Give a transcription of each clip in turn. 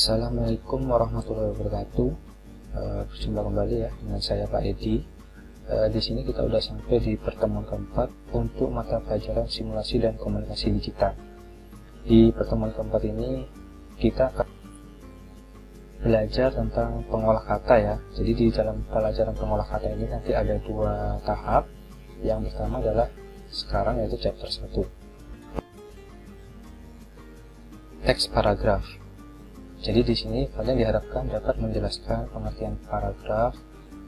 Assalamualaikum warahmatullahi wabarakatuh. Berjumpa kembali ya dengan saya Pak Edi. Di sini kita udah sampai di pertemuan keempat untuk mata pelajaran simulasi dan komunikasi digital. Di pertemuan keempat ini kita akan belajar tentang pengolah kata ya. Jadi di dalam pelajaran pengolah kata ini nanti ada dua tahap. Yang pertama adalah sekarang yaitu chapter 1. Teks paragraf. Jadi di sini kalian diharapkan dapat menjelaskan pengertian paragraf,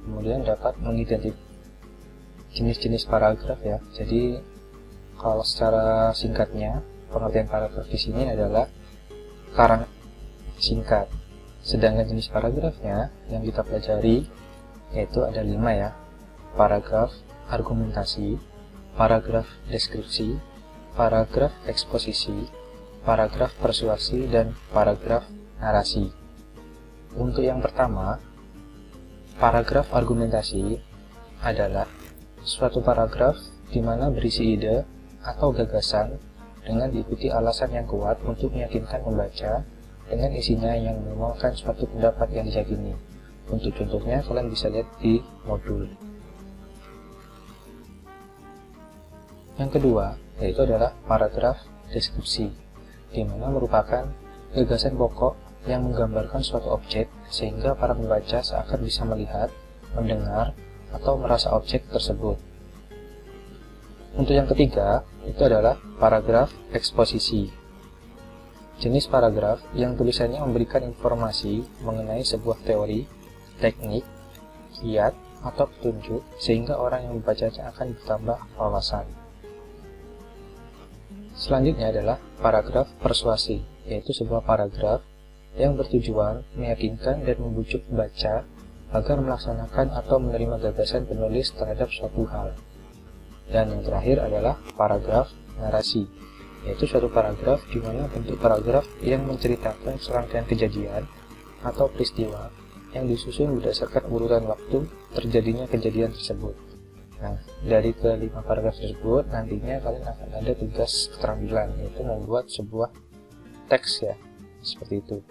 kemudian dapat mengidentifikasi jenis-jenis paragraf ya. Jadi kalau secara singkatnya pengertian paragraf di sini adalah karangan singkat. Sedangkan jenis paragrafnya yang kita pelajari yaitu ada 5 ya. Paragraf argumentasi, paragraf deskripsi, paragraf eksposisi, paragraf persuasi, dan paragraf narasi. Untuk yang pertama, paragraf argumentasi adalah suatu paragraf di mana berisi ide atau gagasan dengan diikuti alasan yang kuat untuk meyakinkan pembaca dengan isinya yang memuatkan suatu pendapat yang diyakini. Untuk contohnya kalian bisa lihat di modul. Yang kedua yaitu adalah paragraf deskripsi, di mana merupakan gagasan pokok yang menggambarkan suatu objek sehingga para pembaca seakan bisa melihat, mendengar, atau merasa objek tersebut. Untuk yang ketiga, itu adalah paragraf eksposisi. Jenis paragraf yang tulisannya memberikan informasi mengenai sebuah teori, teknik, kiat, atau petunjuk sehingga orang yang membacanya akan bertambah wawasan. Selanjutnya adalah paragraf persuasi, yaitu sebuah paragraf yang bertujuan meyakinkan dan membujuk pembaca agar melaksanakan atau menerima gagasan penulis terhadap suatu hal. Dan yang terakhir adalah paragraf narasi, yaitu suatu paragraf di mana bentuk paragraf yang menceritakan serangkaian kejadian atau peristiwa yang disusun berdasarkan urutan waktu terjadinya kejadian tersebut. Nah, dari kelima paragraf tersebut nantinya kalian akan ada tugas keterampilan, yaitu membuat sebuah teks ya, seperti itu.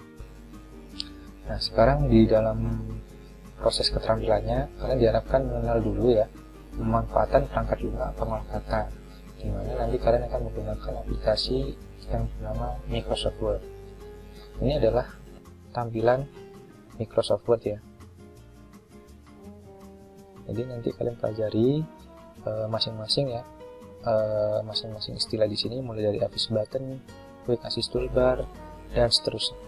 Nah, sekarang di dalam proses keterampilannya kalian diharapkan mengenal dulu ya pemanfaatan perangkat lunak pengolah kata, di mana nanti kalian akan menggunakan aplikasi yang bernama Microsoft Word. Ini adalah tampilan Microsoft Word ya. Jadi nanti kalian pelajari masing-masing ya, masing-masing istilah di sini mulai dari office button, quick assist toolbar, dan seterusnya.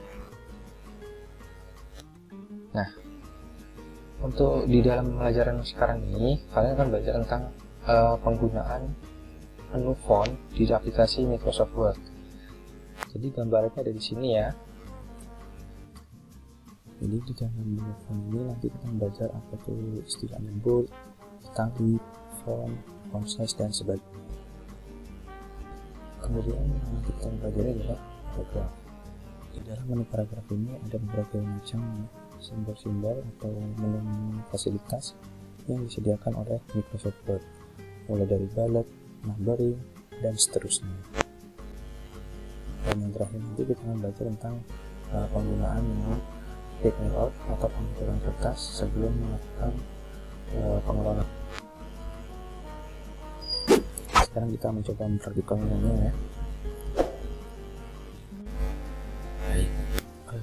Nah, untuk di dalam pelajaran sekarang ini kalian akan belajar tentang penggunaan menu font di aplikasi Microsoft Word. Jadi gambarnya ada di sini ya. Jadi di dalam menu font ini nanti kita belajar apa itu istilahnya bold, italic, font size, dan sebagainya. Kemudian yang kita pelajari adalah paragraf. Di dalam menu paragraf ini ada beberapa macam simbol-simbol atau menu fasilitas yang disediakan oleh Microsoft Word, mulai dari bullet, numbering, dan seterusnya. Dan yang terakhir nanti kita akan belajar tentang penggunaan menu take layout atau pengaturan kertas sebelum melakukan pengelolaan. Sekarang kita mencoba mempraktikkannya ya.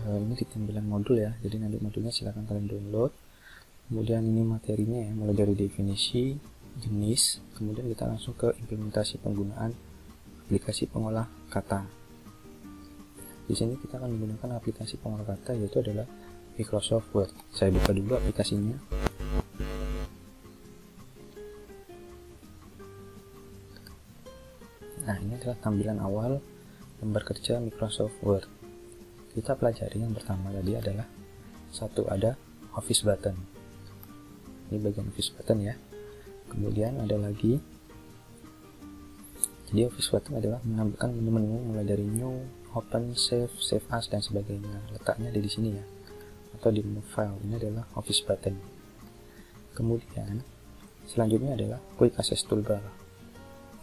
Ini di tampilan modul ya, jadi nanti modulnya silahkan kalian download. Kemudian ini materinya ya, mulai dari definisi, jenis, kemudian kita langsung ke implementasi penggunaan aplikasi pengolah kata. Di sini kita akan menggunakan aplikasi pengolah kata, yaitu adalah Microsoft Word. Saya buka dulu aplikasinya. Nah, ini adalah tampilan awal lembar kerja Microsoft Word. Kita pelajari yang pertama tadi adalah satu, ada office button. Ini bagian office button ya. Kemudian ada lagi, jadi office button adalah menampilkan menu-menu mulai dari new, open, save as, dan sebagainya. Letaknya ada di sini ya, atau di menu file. Ini adalah office button. Kemudian selanjutnya adalah quick access toolbar.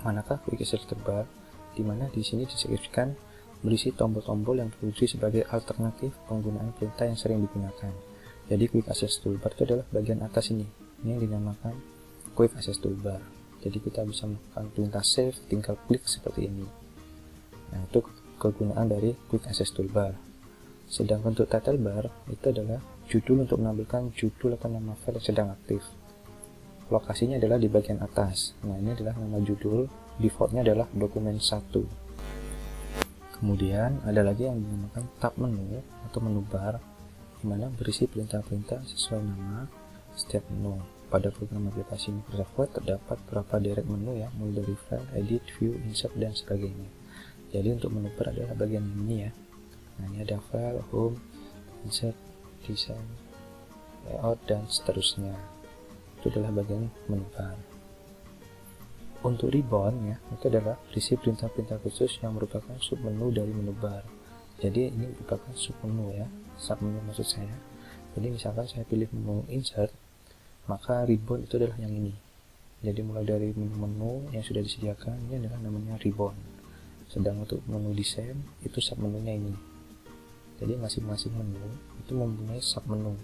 Manakah quick access toolbar? Dimana di sini disebutkan berisi tombol-tombol yang berfungsi sebagai alternatif penggunaan perintah yang sering digunakan. Jadi Quick Access Toolbar itu adalah bagian atas ini yang dinamakan Quick Access Toolbar. Jadi kita bisa melakukan perintah save, tinggal klik seperti ini. Nah, itu kegunaan dari Quick Access Toolbar. Sedangkan untuk title bar itu adalah judul untuk menampilkan judul atau nama file yang sedang aktif. Lokasinya adalah di bagian atas. Nah, ini adalah nama judul, defaultnya adalah dokumen 1. Kemudian ada lagi yang dinamakan tab menu atau menu bar, di mana berisi perintah-perintah sesuai nama setiap menu. Pada program aplikasi Microsoft Word terdapat beberapa direct menu ya, mulai dari file, edit, view, insert, dan sebagainya. Jadi untuk menu bar adalah bagian ini ya. Nah, ini ada file, home, insert, design, layout, dan seterusnya. Itu adalah bagian menu bar. Untuk ribbon ya, itu adalah berisi perintah-perintah khusus yang merupakan submenu dari menu bar. Jadi ini merupakan submenu ya, submenu maksud saya. Jadi misalkan saya pilih menu insert, maka ribbon itu adalah yang ini. Jadi mulai dari menu-menu yang sudah disediakan, ini adalah namanya ribbon. Sedang untuk menu desain, itu submenunya ini. Jadi masing-masing menu itu mempunyai submenu,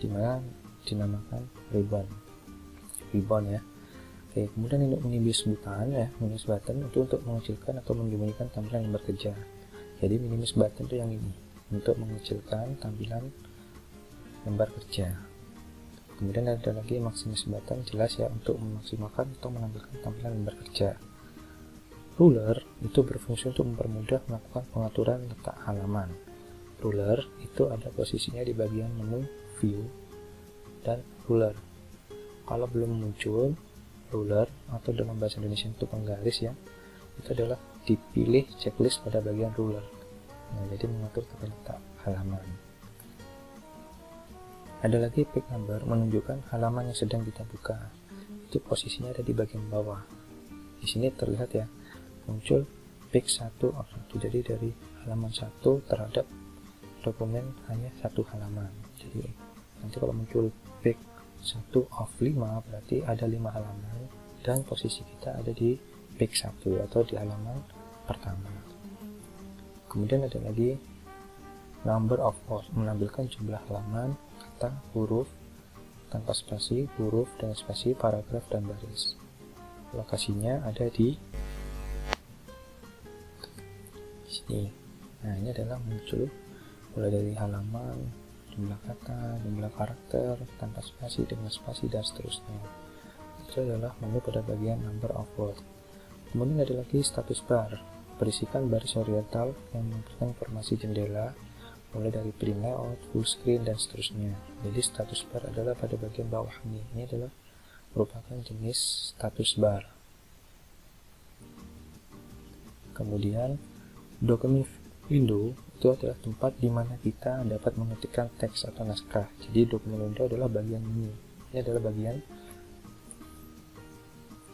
dimana dinamakan ribbon ya. Oke, kemudian untuk minimize button ya, minimize button itu untuk mengecilkan atau menyembunyikan tampilan lembar kerja. Jadi minimize button itu yang ini, untuk mengecilkan tampilan lembar kerja. Kemudian ada lagi maximize button, jelas ya, untuk memaksimalkan atau menampilkan tampilan lembar kerja. Ruler itu berfungsi untuk mempermudah melakukan pengaturan letak halaman. Ruler itu ada posisinya di bagian menu view dan ruler. Kalau belum muncul ruler atau dalam bahasa Indonesia itu penggaris ya, itu adalah dipilih checklist pada bagian ruler. Nah, jadi mengatur tata letak halaman. Ada lagi page number, menunjukkan halaman yang sedang kita buka. Itu posisinya ada di bagian bawah. Di sini terlihat ya, muncul page 1 of 1. Jadi dari halaman 1 terhadap dokumen hanya satu halaman. Jadi nanti kalau muncul page 1 of 5 berarti ada 5 halaman dan posisi kita ada di page 1 atau di halaman pertama. Kemudian ada lagi number of rows, menampilkan jumlah halaman, kata, huruf, tanpa spasi, huruf dan spasi, paragraf dan baris. Lokasinya ada di sini. Nah, ini adalah muncul mulai dari halaman, jumlah kata, jumlah karakter, tanpa spasi, dengan spasi, dan seterusnya. Itu adalah menu pada bagian number of words. Kemudian ada lagi status bar, berisikan baris horizontal yang memberikan informasi jendela, mulai dari print layout, full screen, dan seterusnya. Jadi status bar adalah pada bagian bawah ini. Ini adalah merupakan jenis status bar. Kemudian dokumen window itu adalah tempat di mana kita dapat mengetikkan teks atau naskah. Jadi dokumen window adalah bagian ini. Ini adalah bagian,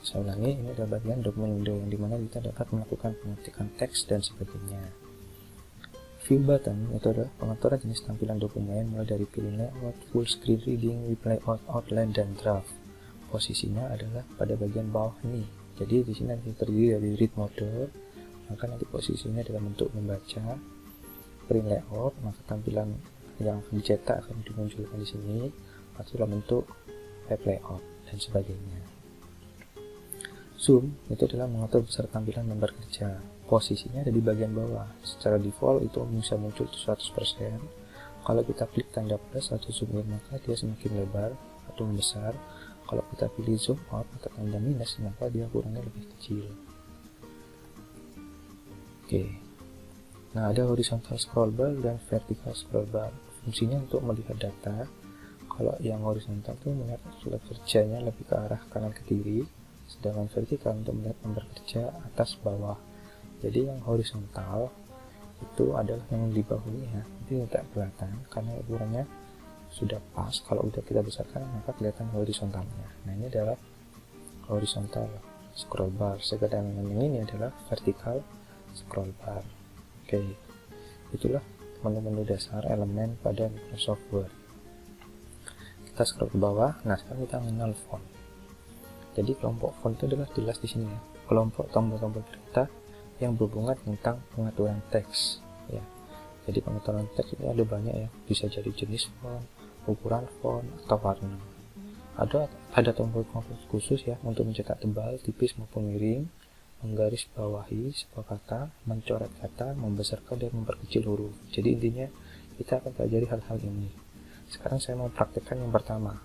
saya ulangi, ini adalah bagian dokumen window yang dimana kita dapat melakukan pengetikan teks dan sebagainya. View button itu adalah pengaturan jenis tampilan dokumen mulai dari pilih layout, full screen reading, with layout, outline, dan draft. Posisinya adalah pada bagian bawah ini. Jadi di sini terdiri dari read mode, maka nanti posisinya dalam bentuk membaca. Print layout, maka tampilan yang akan dicetak akan dimunculkan di sini atau dalam bentuk web layout dan sebagainya. Zoom itu adalah mengatur besar tampilan lembar kerja. Posisinya ada di bagian bawah. Secara default itu bisa muncul 100%. Kalau kita klik tanda plus atau zoom in, maka dia semakin lebar atau membesar. Kalau kita pilih zoom out atau tanda minus, maka dia kurangnya lebih kecil. Oke. Nah, ada horizontal scroll bar dan vertical scroll bar. Fungsinya untuk melihat data. Kalau yang horizontal itu melihat surat kerjanya lebih ke arah kanan ke kiri, sedangkan vertikal untuk melihat lembar kerja atas bawah. Jadi yang horizontal itu adalah yang di bawahnya ya. Ini tidak kelihatan karena ukurannya sudah pas. Kalau udah kita besarkan maka kelihatan horizontalnya. Nah, ini adalah horizontal scroll bar. Sedangkan yang ini adalah vertical scroll bar. Oke, itulah menu-menu dasar elemen pada Microsoft Word. Kita scroll ke bawah. Nah, sekarang kita mengenal font. Jadi kelompok font itu adalah jelas di sini ya. Kelompok tombol-tombol perintah yang berhubungan tentang pengaturan teks ya. Jadi pengaturan teks ini ada banyak ya, bisa jadi jenis font, ukuran font, atau warna. Ada tombol-tombol khusus ya untuk mencetak tebal, tipis maupun miring, menggaris bawahi sebuah kata, mencoret kata, membesarkan dan memperkecil huruf. Jadi intinya kita akan pelajari hal-hal ini. Sekarang saya mau praktekkan yang pertama,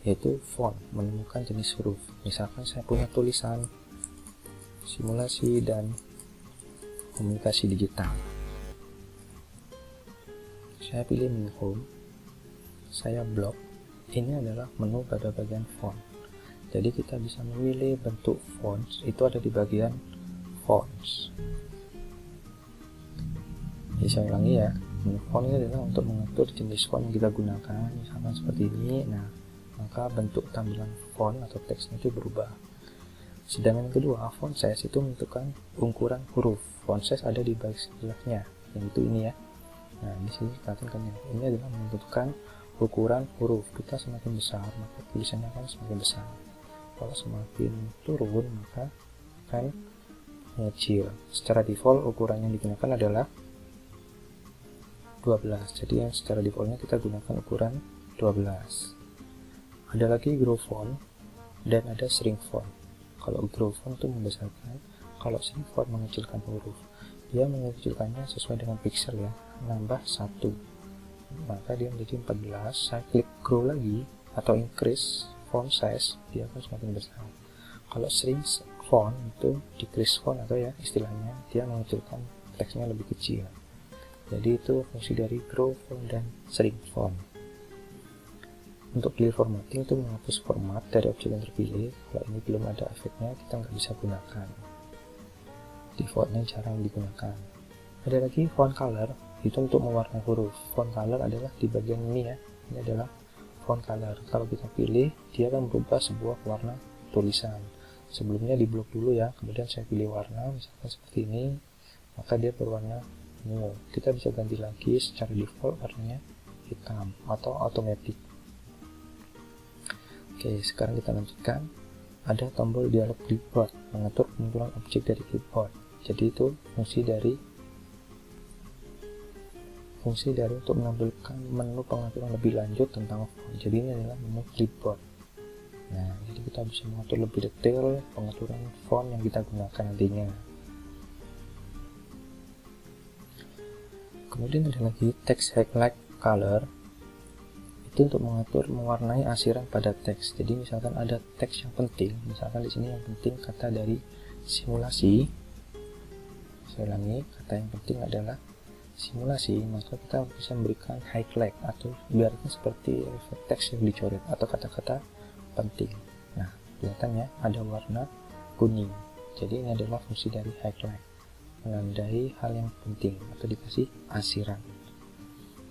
yaitu font, menemukan jenis huruf. Misalkan saya punya tulisan, simulasi, dan komunikasi digital. Saya pilih menu home, saya blok. Ini adalah menu pada bagian font. Jadi kita bisa memilih bentuk fonts, itu ada di bagian fonts. Jadi saya ulangi ya, menu font ini adalah untuk mengatur jenis font yang kita gunakan, misalkan seperti ini. Nah, maka bentuk tampilan font atau teksnya itu berubah. Sedangkan yang kedua, font size itu menentukan ukuran huruf. Font size ada di bagian sebelahnya, yaitu ini ya. Nah, di sini kelihatan ini adalah menentukan ukuran huruf. Kita semakin besar, maka tulisannya akan semakin besar. Kalau semakin turun, maka akan mengecil. Secara default ukuran yang digunakan adalah 12. Jadi yang secara defaultnya kita gunakan ukuran 12. Ada lagi grow font dan ada shrink font. Kalau grow font itu membesarkan, kalau shrink font mengecilkan huruf. Dia mengecilkannya sesuai dengan pixel ya, nambah 1. Maka dia menjadi 14. Saya klik grow lagi atau increase font size, dia akan semakin besar. Kalau shrink font itu decrease font atau ya istilahnya dia mengecilkan teksnya lebih kecil. Jadi itu fungsi dari grow font dan shrink font. Untuk clear formatting itu menghapus format dari objek yang terpilih. Kalau ini belum ada efeknya, kita nggak bisa gunakan. Defaultnya jarang digunakan. Ada lagi font color, itu untuk mewarnai huruf. Font color adalah di bagian ini ya. Ini adalah font color. Kalau kita pilih, dia akan berubah sebuah warna tulisan. Sebelumnya di blok dulu ya, kemudian saya pilih warna, misalkan seperti ini, maka dia berwarna ungu. Kita bisa ganti lagi secara default warnanya hitam atau automatic. Oke, sekarang kita lanjutkan. Ada tombol dialog clipboard, mengatur pengumpulan objek dari clipboard. Jadi itu fungsi dari untuk menampilkan menu pengaturan lebih lanjut tentang font. Jadi ini adalah menu clipboard. Nah, jadi kita bisa mengatur lebih detail pengaturan font yang kita gunakan nantinya. Kemudian ada lagi text highlight color. Itu untuk mengatur mewarnai asiran pada teks. Jadi misalkan ada teks yang penting, misalkan di sini yang penting kata dari simulasi. Saya ulangi, kata yang penting adalah simulasi, maka kita bisa memberikan highlight atau ibaratnya seperti teks yang dicoret atau kata-kata penting. Nah, kelihatannya ada warna kuning. Jadi ini adalah fungsi dari highlight, menandai hal yang penting atau dikasih asiran.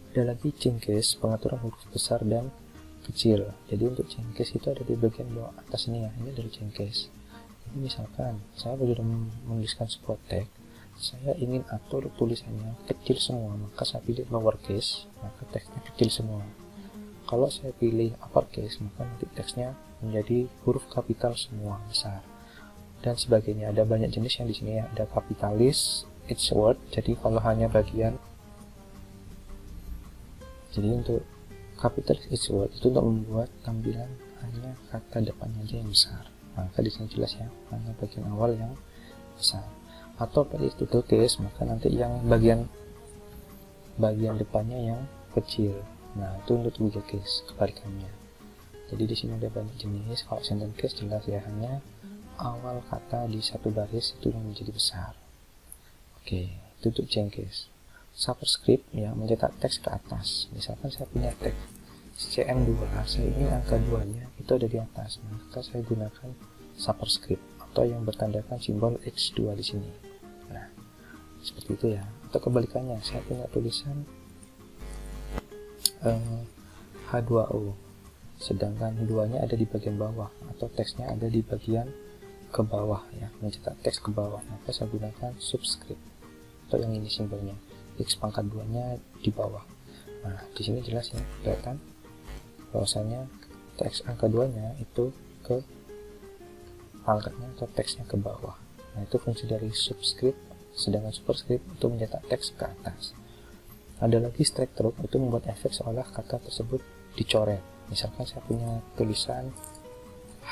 Ada lagi chain case, pengaturan huruf besar dan kecil. Jadi untuk chain case itu ada di bagian bawah atas ini ya. Ini dari chain case. Jadi misalkan saya sudah menuliskan sebuah teks, saya ingin atur tulisannya kecil semua, maka saya pilih lowercase, maka teksnya kecil semua. Kalau saya pilih uppercase, maka nanti teksnya menjadi huruf kapital semua besar dan sebagainya. Ada banyak jenis yang di sini ya. Ada kapitalis, each word. Jadi kalau hanya bagian, jadi untuk kapitalis each word itu untuk membuat tampilan hanya kata depannya aja yang besar. Maka di sini jelas ya, hanya bagian awal yang besar. Atau pada itu case, maka nanti yang bagian depannya yang kecil. Nah, itu untuk tiga case kebalikannya. Jadi di sini ada banyak jenis. Kalau sentence case jelas ya, hanya awal kata di satu baris itu yang menjadi besar. Oke, itu untuk chain case. Superscript ya, mencetak teks ke atas. Misalkan saya punya teks CM2, saya ingin angka 2-nya itu ada di atas, maka saya gunakan superscript atau yang bertandakan simbol X2 di sini. Nah, seperti itu ya. Atau kebalikannya, saya punya tulisan H2O, sedangkan 2-nya ada di bagian bawah atau teksnya ada di bagian ke bawah ya, mencetak teks ke bawah, maka saya gunakan subscript atau yang ini simbolnya X pangkat 2-nya di bawah. Nah, di sini jelas ya, kelihatan bahwasanya teks angka 2-nya itu ke pangkatnya atau teksnya ke bawah. Nah, itu fungsi dari subscript, sedangkan superscript itu mencetak teks ke atas. Ada lagi strike through, itu membuat efek seolah kata tersebut dicoret. Misalkan saya punya tulisan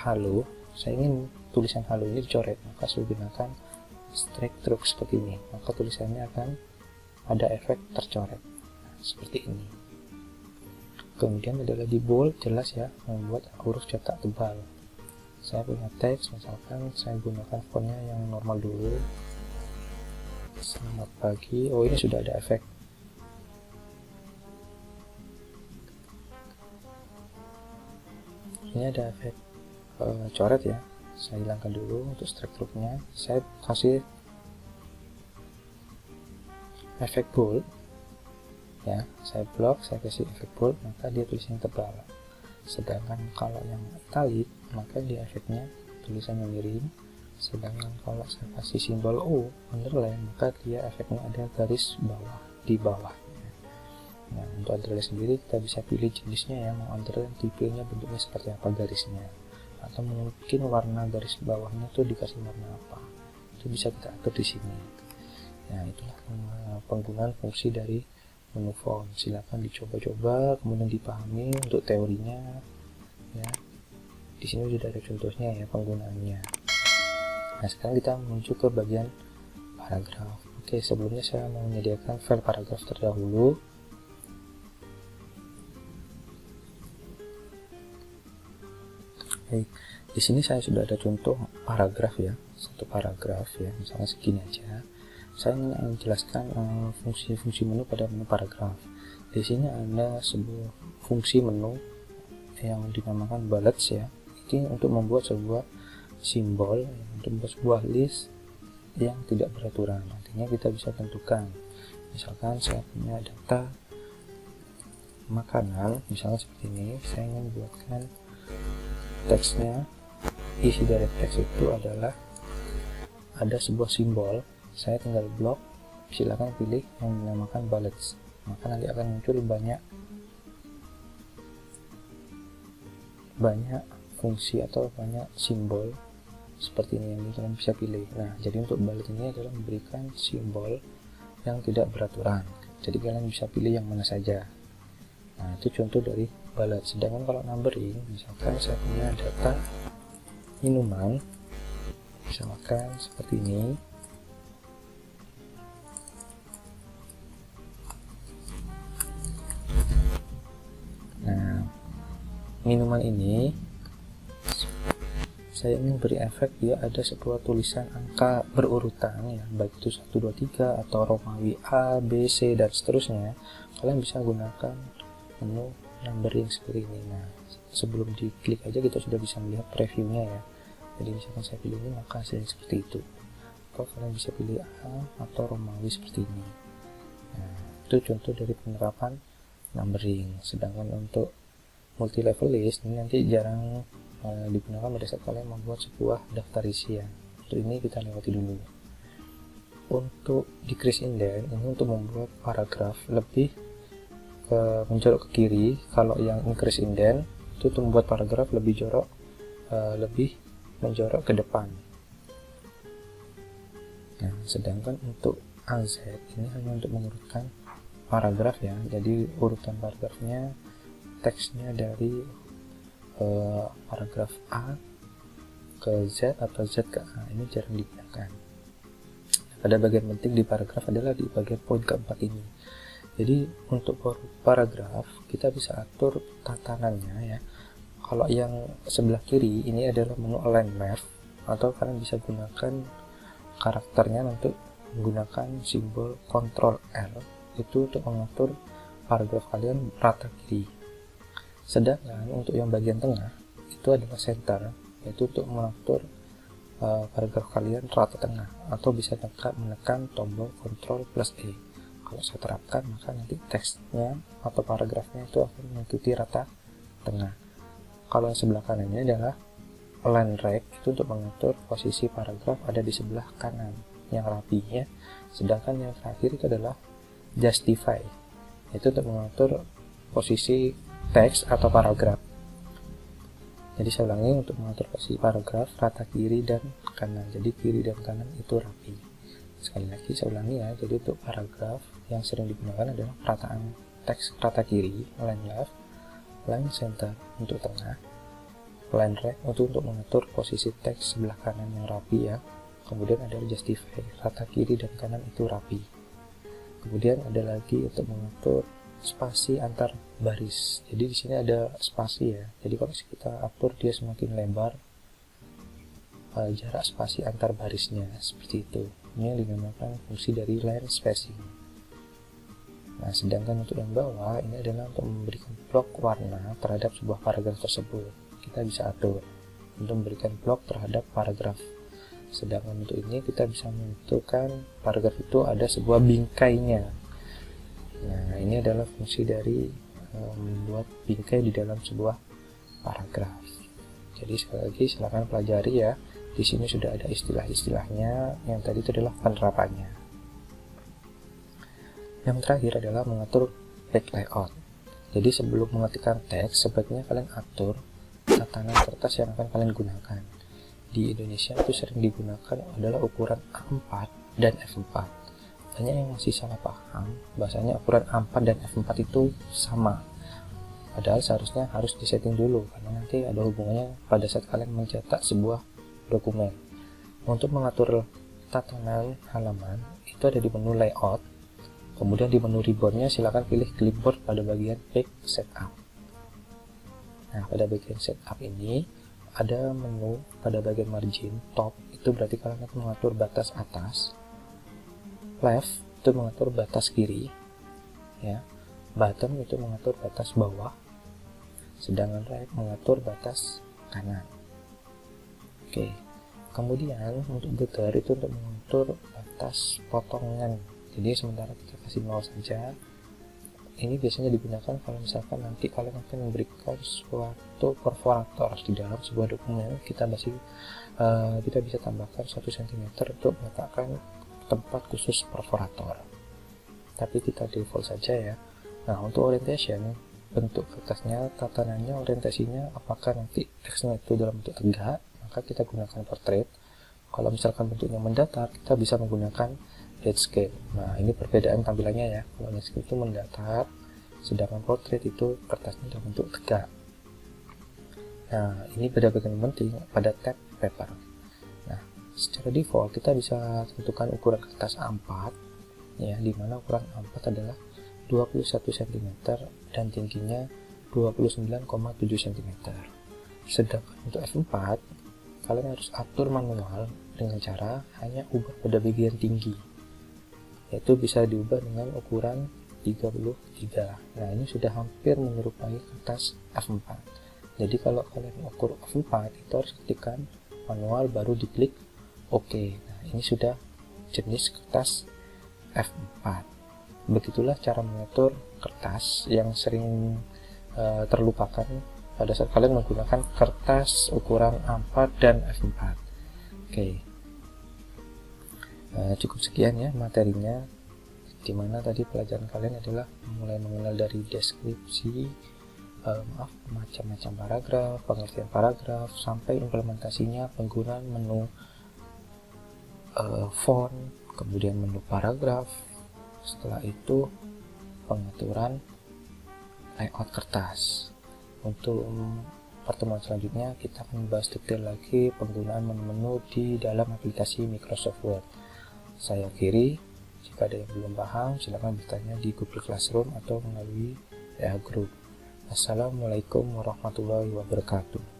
halo, saya ingin tulisan halo ini dicoret, maka saya gunakan strike through seperti ini, maka tulisannya akan ada efek tercoret. Nah, seperti ini. Kemudian ada lagi bold, jelas ya, membuat huruf cetak tebal. Saya punya teks, misalkan saya gunakan fontnya yang normal dulu. Selamat pagi. Oh, ini sudah ada efek. Ini ada efek coret ya. Saya hilangkan dulu untuk strike through-nya. Saya kasih efek bold. Ya, saya blok, saya kasih efek bold, maka dia tulisannya tebal. Sedangkan kalau yang italic, maka dia efeknya tulisannya miring. Sedangkan kalau saya kasih simbol O, underline, maka dia efeknya ada garis bawah di bawah. Nah, untuk underline sendiri kita bisa pilih jenisnya ya, mau underline tipenya bentuknya seperti apa garisnya, atau mungkin warna garis bawahnya tuh dikasih warna apa, itu bisa kita atur di sini. Nah, itulah penggunaan fungsi dari menu font. Silakan dicoba-coba, kemudian dipahami untuk teorinya ya. Di sini sudah ada contohnya ya penggunaannya. Nah, sekarang kita menuju ke bagian paragraf. Oke, sebelumnya saya mau menyediakan file paragraf terdahulu. Baik, di sini saya sudah ada contoh paragraf ya, satu paragraf ya, misalnya segini aja. Saya ingin menjelaskan fungsi-fungsi menu pada menu paragraf. Di sini ada sebuah fungsi menu yang dinamakan bullets ya. Ini untuk membuat sebuah simbol, untuk membuat sebuah list yang tidak beraturan. Nantinya kita bisa tentukan. Misalkan saya punya data makanan, misalnya seperti ini. Saya ingin buatkan teksnya, isi dari teks itu adalah ada sebuah simbol. Saya tinggal blok, silakan pilih yang dinamakan bullets, maka nanti akan muncul banyak fungsi atau banyak simbol seperti ini yang kalian bisa pilih. Nah, jadi untuk bullet ini adalah memberikan simbol yang tidak beraturan, jadi kalian bisa pilih yang mana saja. Nah, itu contoh dari bullet. Sedangkan kalau numbering, misalkan saya punya data minuman, misalkan seperti ini. Nah, minuman ini saya ingin beri efek dia ada sebuah tulisan angka berurutan ya, baik itu 1, 2, 3 atau Romawi A, B, C dan seterusnya. Kalian bisa gunakan menu numbering seperti ini. Nah, sebelum diklik aja kita sudah bisa melihat previewnya ya. Jadi misalkan saya pilih ini, maka hasilnya seperti itu. Atau kalian bisa pilih A atau Romawi seperti ini. Nah, itu contoh dari penerapan numbering. Sedangkan untuk multi level list ini nanti jarang digunakan pada saat kalian membuat sebuah daftar isian. Untuk ini kita lewati dulu. Untuk decrease indent ini untuk membuat paragraf lebih menjorok ke kiri. Kalau yang increase indent itu untuk membuat paragraf lebih jorok, lebih menjorok ke depan. Nah, sedangkan untuk AZ ini hanya untuk mengurutkan paragraf ya. Jadi urutan paragrafnya, teksnya dari paragraf A ke Z atau Z ke A ini jarang digunakan. Pada bagian penting di paragraf adalah di bagian poin keempat ini. Jadi untuk paragraf kita bisa atur tatanannya ya. Kalau yang sebelah kiri ini adalah menu align map, atau kalian bisa gunakan karakternya untuk menggunakan simbol Ctrl L itu untuk mengatur paragraf kalian rata kiri. Sedangkan untuk yang bagian tengah itu adalah center, yaitu untuk mengatur paragraf kalian rata tengah, atau bisa menekan tombol Ctrl plus E. Kalau saya terapkan, maka nanti teksnya atau paragrafnya itu akan mengikuti rata tengah. Kalau yang sebelah kanan ini adalah align right, itu untuk mengatur posisi paragraf ada di sebelah kanan yang rapi ya. Sedangkan yang terakhir itu adalah justify, itu untuk mengatur posisi teks atau paragraf. Jadi saya ulangi, untuk mengatur posisi paragraf rata kiri dan kanan. Jadi kiri dan kanan itu rapi. Sekali lagi saya ulangi ya. Jadi untuk paragraf yang sering digunakan adalah perataan teks rata kiri, line left, line center untuk tengah, line right untuk mengatur posisi teks sebelah kanan yang rapi ya. Kemudian ada justify, rata kiri dan kanan itu rapi. Kemudian ada lagi untuk mengatur spasi antar baris. Jadi di sini ada spasi ya. Jadi kalau kita atur dia semakin lebar, jarak spasi antar barisnya seperti itu. Ini yang dinamakan fungsi dari line spacing. Nah, sedangkan untuk yang bawah ini adalah untuk memberikan blok warna terhadap sebuah paragraf tersebut. Kita bisa atur untuk memberikan blok terhadap paragraf. Sedangkan untuk ini kita bisa menentukan paragraf itu ada sebuah bingkainya. Nah, ini adalah fungsi dari membuat bingkai di dalam sebuah paragraf. Jadi sekali lagi silakan pelajari ya. Di sini sudah ada istilah-istilahnya. Yang tadi itu adalah penerapannya. Yang terakhir adalah mengatur page layout. Jadi sebelum mengetikkan teks, sebaiknya kalian atur tatanan kertas yang akan kalian gunakan. Di Indonesia itu sering digunakan adalah ukuran A4 dan F4. Banyak yang masih salah paham, bahasanya ukuran A4 dan F4 itu sama. Padahal seharusnya harus disetting dulu, karena nanti ada hubungannya pada saat kalian mencetak sebuah dokumen. Untuk mengatur tatanan halaman, itu ada di menu layout. Kemudian di menu ribbonnya silakan pilih clipboard pada bagian page setup. Nah, pada bagian setup ini ada menu pada bagian margin top, itu berarti kalian akan mengatur batas atas. Left itu mengatur batas kiri ya. Bottom itu mengatur batas bawah. Sedangkan right mengatur batas kanan. Oke. Kemudian untuk border itu untuk mengatur batas potongan. Jadi sementara kita kasih 0 saja. Ini biasanya digunakan kalau misalkan nanti kalian akan memberikan suatu perforator di dalam sebuah dokumen. Kita bisa tambahkan 1 cm untuk meletakkan tempat khusus perforator. Tapi kita default saja ya. Nah, untuk orientation, bentuk kertasnya, tatanannya, orientasinya, apakah nanti teksnya itu dalam bentuk tegak, maka kita gunakan portrait. Kalau misalkan bentuknya mendatar, kita bisa menggunakan landscape. Nah, ini perbedaan tampilannya ya. Kalau landscape itu mendatar, sedangkan portrait itu kertasnya dalam bentuk tegak. Nah, ini beda-beda penting pada tab paper. Nah, secara default kita bisa tentukan ukuran kertas A4 ya, dimana ukuran A4 adalah 21 cm dan tingginya 29,7 cm. Sedangkan untuk F4 kalian harus atur manual dengan cara hanya ubah pada bagian tinggi, yaitu bisa diubah dengan ukuran 33. Nah, ini sudah hampir menyerupai kertas F4. Jadi kalau kalian ukur F4 itu harus ketikkan manual baru diklik OK. Nah, ini sudah jenis kertas F4. Begitulah cara mengatur kertas yang sering terlupakan pada saat kalian menggunakan kertas ukuran A4 dan F4. Oke. Cukup sekian ya materinya, dimana tadi pelajaran kalian adalah mulai mengenal dari deskripsi, macam-macam paragraf, pengertian paragraf, sampai implementasinya penggunaan menu font, kemudian menu paragraf. Setelah itu pengaturan layout kertas. Untuk pertemuan selanjutnya kita akan membahas detail lagi penggunaan menu-menu di dalam aplikasi Microsoft Word. Saya akhiri. Jika ada yang belum paham, silakan bertanya di Google Classroom atau melalui WA Group. Assalamualaikum warahmatullahi wabarakatuh.